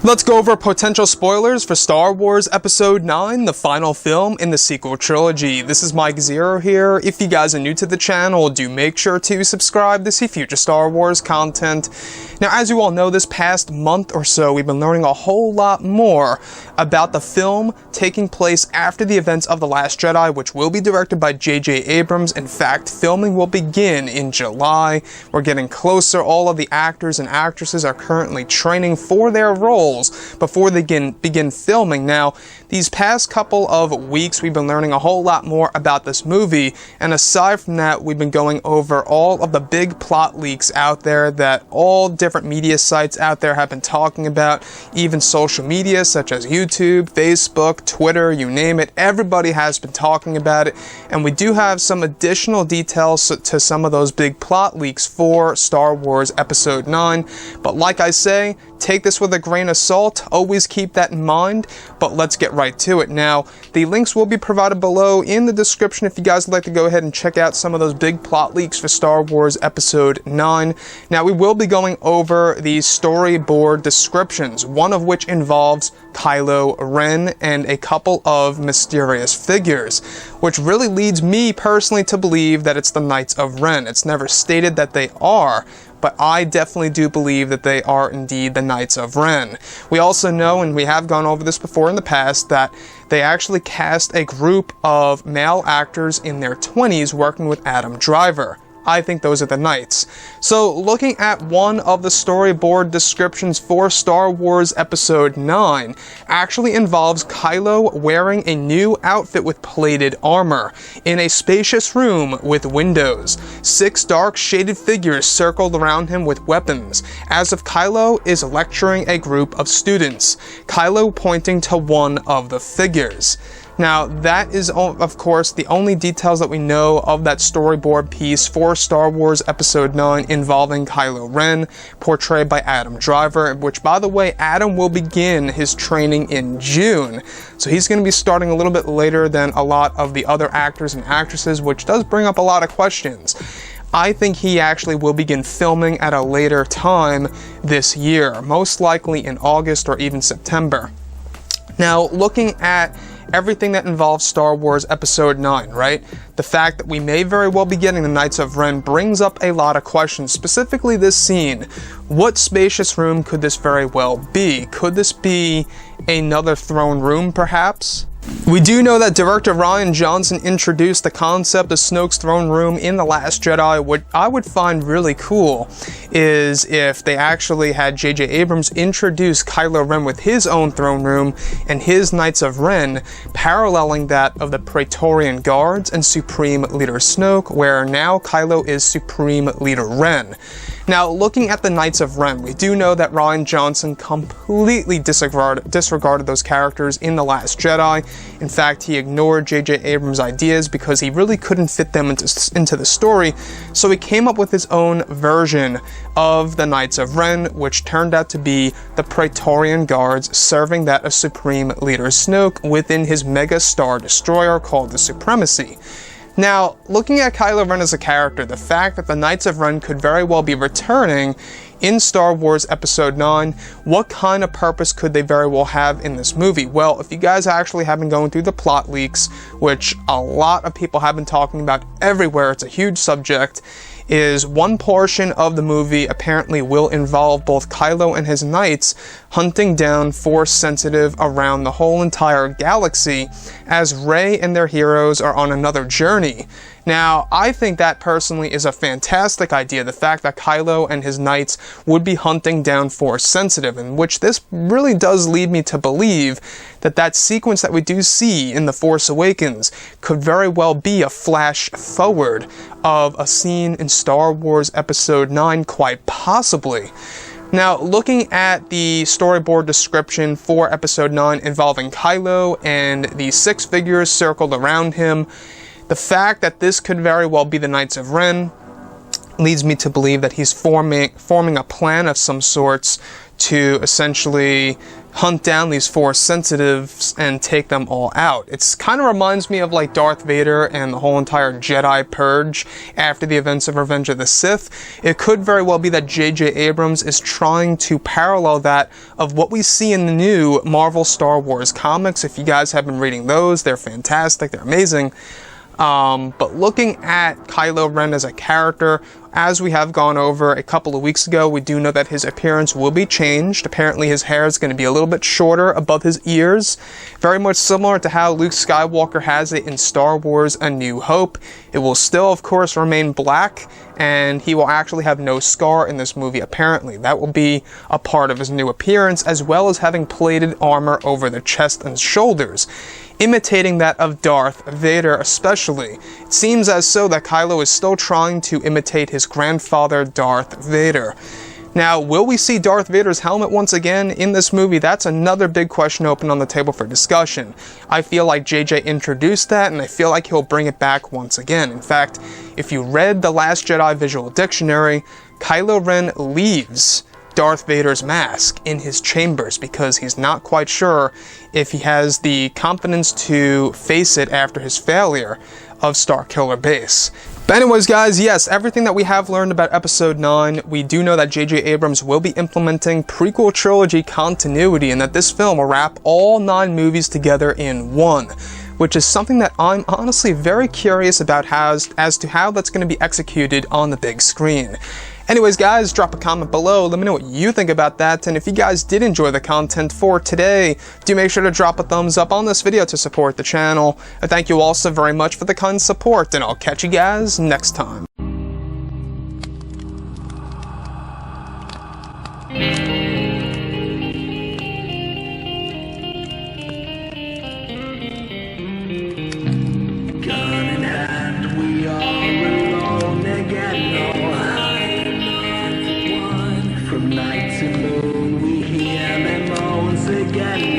Let's go over potential spoilers for Star Wars Episode 9, the final film in the sequel trilogy. This is Mike Zero here. If you guys are new to the channel, do make sure to subscribe to see future Star Wars content. Now, as you all know, this past month or so, we've been learning a whole lot more about the film taking place after the events of The Last Jedi, which will be directed by J.J. Abrams. In fact, filming will begin in July. We're getting closer. All of the actors and actresses are currently training for their roles before they begin filming. Now, these past couple of weeks, we've been learning a whole lot more about this movie, and aside from that, we've been going over all of the big plot leaks out there that all different media sites out there have been talking about, even social media such as YouTube, Facebook, Twitter, you name it. Everybody has been talking about it, and we do have some additional details to some of those big plot leaks for Star Wars Episode 9, but like I say, take this with a grain of salt, always keep that in mind, but let's get right to it. Now, the links will be provided below in the description if you guys would like to go ahead and check out some of those big plot leaks for Star Wars Episode 9. Now, we will be going over the storyboard descriptions, one of which involves Kylo Ren and a couple of mysterious figures, which really leads me personally to believe that it's the Knights of Ren. It's never stated that they are, but I definitely do believe that they are indeed the Knights of Ren. We also know, and we have gone over this before in the past, that they actually cast a group of male actors in their 20s working with Adam Driver. I think those are the Knights. So, looking at one of the storyboard descriptions for Star Wars Episode 9 actually involves Kylo wearing a new outfit with plated armor in a spacious room with windows. 6 dark shaded figures circled around him with weapons, as if Kylo is lecturing a group of students, Kylo pointing to one of the figures. Now, that is, of course, the only details that we know of that storyboard piece for Star Wars Episode 9 involving Kylo Ren, portrayed by Adam Driver, which, by the way, Adam will begin his training in June. So he's going to be starting a little bit later than a lot of the other actors and actresses, which does bring up a lot of questions. I think he actually will begin filming at a later time this year, most likely in August or even September. Now, looking at everything that involves Star Wars Episode 9, right? The fact that we may very well be getting the Knights of Ren brings up a lot of questions, specifically this scene. What spacious room could this very well be? Could this be another throne room, perhaps? We do know that director Rian Johnson introduced the concept of Snoke's throne room in The Last Jedi. What I would find really cool is if they actually had J.J. Abrams introduce Kylo Ren with his own throne room and his Knights of Ren, paralleling that of the Praetorian Guards and Supreme Leader Snoke, where now Kylo is Supreme Leader Ren. Now, looking at the Knights of Ren, we do know that Rian Johnson completely disregarded those characters in The Last Jedi. In fact, he ignored J.J. Abrams' ideas because he really couldn't fit them into the story, so he came up with his own version of the Knights of Ren, which turned out to be the Praetorian Guards, serving that of Supreme Leader Snoke within his Mega Star Destroyer called the Supremacy. Now, looking at Kylo Ren as a character, the fact that the Knights of Ren could very well be returning in Star Wars Episode 9, what kind of purpose could they very well have in this movie? Well, if you guys actually have been going through the plot leaks, which a lot of people have been talking about everywhere, it's a huge subject, is one portion of the movie apparently will involve both Kylo and his knights hunting down Force sensitive around the whole entire galaxy as Rey and their heroes are on another journey. Now, I think that personally is a fantastic idea, the fact that Kylo and his knights would be hunting down Force sensitive, in which this really does lead me to believe that that sequence that we do see in The Force Awakens could very well be a flash forward of a scene in Star Wars Episode 9, quite possibly. Now, looking at the storyboard description for Episode 9 involving Kylo and the 6 figures circled around him, the fact that this could very well be the Knights of Ren leads me to believe that he's forming a plan of some sorts to essentially hunt down these Force sensitives and take them all out. It's kind of reminds me of like Darth Vader and the whole entire Jedi purge after the events of Revenge of the Sith. It could very well be that J.J. Abrams is trying to parallel that of what we see in the new Marvel Star Wars comics. If you guys have been reading those, they're fantastic, they're amazing. But looking at Kylo Ren as a character, as we have gone over a couple of weeks ago, we do know that his appearance will be changed. Apparently his hair is going to be a little bit shorter above his ears, very much similar to how Luke Skywalker has it in Star Wars A New Hope. It will still, of course, remain black, and he will actually have no scar in this movie, apparently. That will be a part of his new appearance, as well as having plated armor over the chest and shoulders, imitating that of Darth Vader especially. It seems as so that Kylo is still trying to imitate his grandfather Darth Vader. Now, will we see Darth Vader's helmet once again in this movie? That's another big question open on the table for discussion. I feel like JJ introduced that, and I feel like he'll bring it back once again. In fact, if you read The Last Jedi Visual Dictionary, Kylo Ren leaves Darth Vader's mask in his chambers because he's not quite sure if he has the confidence to face it after his failure of Starkiller Base. But anyways, guys, yes, everything that we have learned about Episode 9, we do know that J.J. Abrams will be implementing prequel trilogy continuity and that this film will wrap all 9 movies together in one, which is something that I'm honestly very curious about as to how that's going to be executed on the big screen. Anyways, guys, drop a comment below, let me know what you think about that, and if you guys did enjoy the content for today, do make sure to drop a thumbs up on this video to support the channel. I thank you all so very much for the kind support, and I'll catch you guys next time. Gun in hand, we are alone again. From night to moon, we hear them moans again.